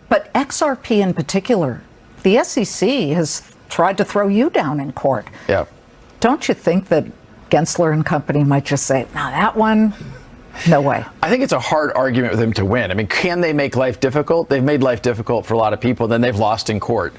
But XRP in particular, the SEC has tried to throw you down in court. Yeah. Don't you think that Gensler and company might just say, now that one, no way? I think it's a hard argument with them to win. I mean, can they make life difficult? They've made life difficult for a lot of people, then they've lost in court.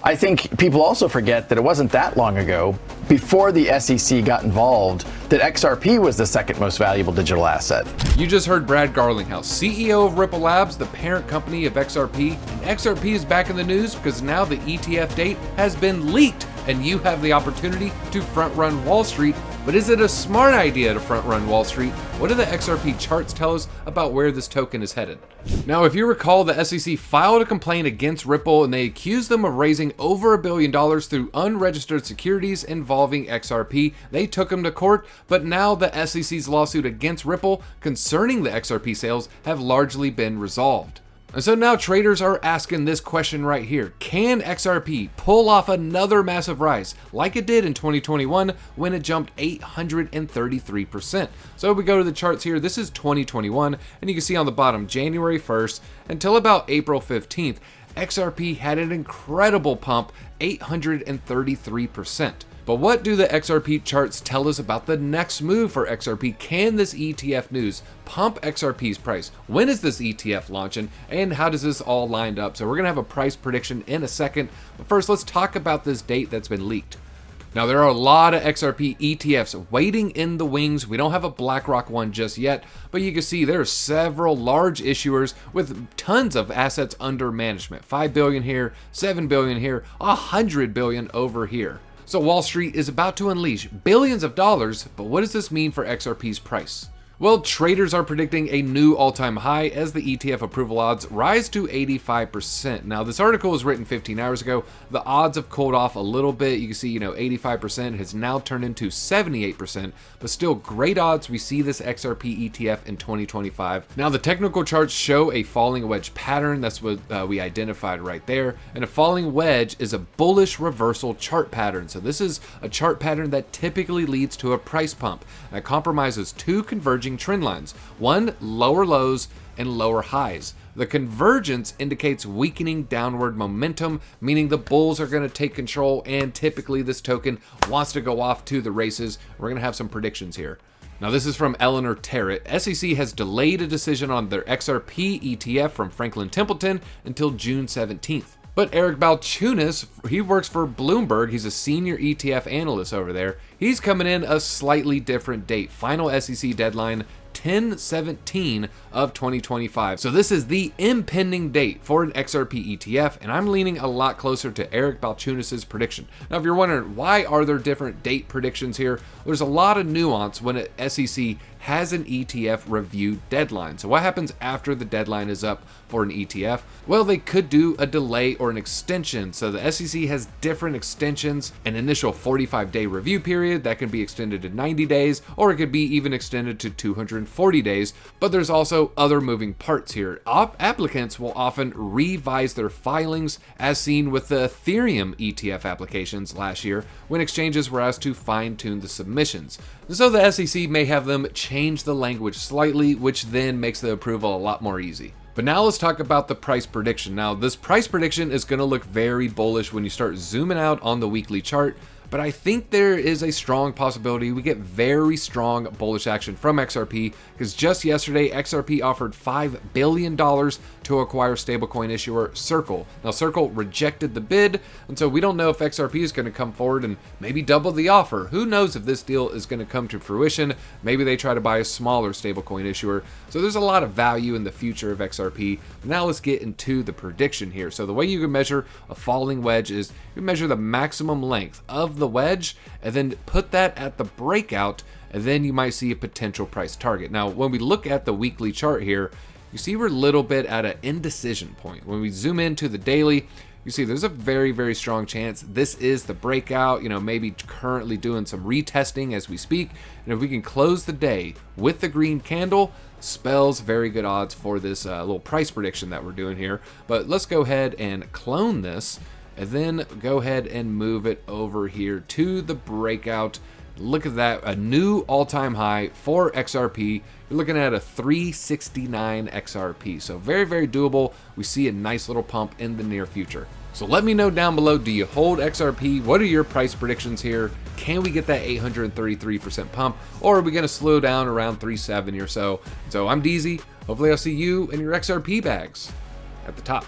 I think people also forget that it wasn't that long ago, before the SEC got involved, that XRP was the second most valuable digital asset. You just heard Brad Garlinghouse, CEO of Ripple Labs, the parent company of XRP. And XRP is back in the news because now the ETF date has been leaked and you have the opportunity to front run Wall Street. But is it a smart idea to front run Wall Street? What do the XRP charts tell us about where this token is headed? Now, if you recall, the SEC filed a complaint against Ripple and they accused them of raising over $1 billion through unregistered securities involving XRP. They took them to court, but now the SEC's lawsuit against Ripple concerning the XRP sales have largely been resolved. And so now traders are asking this question right here. Can XRP pull off another massive rise like it did in 2021 when it jumped 833%? So we go to the charts here. This is 2021, and you can see on the bottom, January 1st until about April 15th, XRP had an incredible pump, 833%. But what do the XRP charts tell us about the next move for XRP? Can this ETF news pump XRP's price? When is this ETF launching? And how does this all lined up? So we're gonna have a price prediction in a second. But first, let's talk about this date that's been leaked. Now, there are a lot of XRP ETFs waiting in the wings. We don't have a BlackRock one just yet, but you can see there are several large issuers with tons of assets under management. 5 billion here, 7 billion here, 100 billion over here. So Wall Street is about to unleash billions of dollars, but what does this mean for XRP's price? Well, traders are predicting a new all-time high as the ETF approval odds rise to 85%. Now, this article was written 15 hours ago. The odds have cooled off a little bit. You can see, 85% has now turned into 78%, but still great odds we see this XRP ETF in 2025. Now, the technical charts show a falling wedge pattern. That's what we identified right there. And a falling wedge is a bullish reversal chart pattern. So this is a chart pattern that typically leads to a price pump that compromises two converging trend lines, one lower lows and lower highs. The convergence indicates weakening downward momentum, meaning the bulls are going to take control, and typically this token wants to go off to the races. We're going to have some predictions here. Now, this is from Eleanor Terrett. SEC has delayed a decision on their XRP ETF from Franklin Templeton until June 17th. But Eric Balchunas, he works for Bloomberg. He's a senior ETF analyst over there. He's coming in a slightly different date. Final SEC deadline, 10/17 of 2025. So this is the impending date for an XRP ETF, and I'm leaning a lot closer to Eric Balchunas' prediction. Now, if you're wondering why are there different date predictions here, there's a lot of nuance when an SEC has an ETF review deadline. So what happens after the deadline is up for an ETF? Well, they could do a delay or an extension. So the SEC has different extensions, an initial 45-day review period that can be extended to 90 days, or it could be even extended to 240 days. But there's also other moving parts here. Applicants will often revise their filings, as seen with the Ethereum ETF applications last year, when exchanges were asked to fine-tune the submissions. So the SEC may have them change the language slightly, which then makes the approval a lot more easy. But now let's talk about the price prediction. Now, this price prediction is going to look very bullish when you start zooming out on the weekly chart. But I think there is a strong possibility we get very strong bullish action from XRP, because just yesterday XRP offered $5 billion to acquire stablecoin issuer Circle. Now, Circle rejected the bid, and so we don't know if XRP is going to come forward and maybe double the offer. Who knows if this deal is going to come to fruition? Maybe they try to buy a smaller stablecoin issuer. So there's a lot of value in the future of XRP. But now let's get into the prediction here. So the way you can measure a falling wedge is you measure the maximum length of the wedge and then put that at the breakout, and then you might see a potential price target. Now, when we look at the weekly chart here, you see we're a little bit at an indecision point. When we zoom into the daily, you see there's a very, very strong chance this is the breakout, maybe currently doing some retesting as we speak. And if we can close the day with the green candle, spells very good odds for this little price prediction that we're doing here. But let's go ahead and clone this, and then go ahead and move it over here to the breakout. Look at that, a new all-time high for XRP. You're looking at a 369 XRP. So very, very doable. We see a nice little pump in the near future. So let me know down below, do you hold XRP? What are your price predictions here? Can we get that 833% pump? Or are we gonna slow down around 370 or so? So I'm DZ. Hopefully I'll see you in your XRP bags at the top.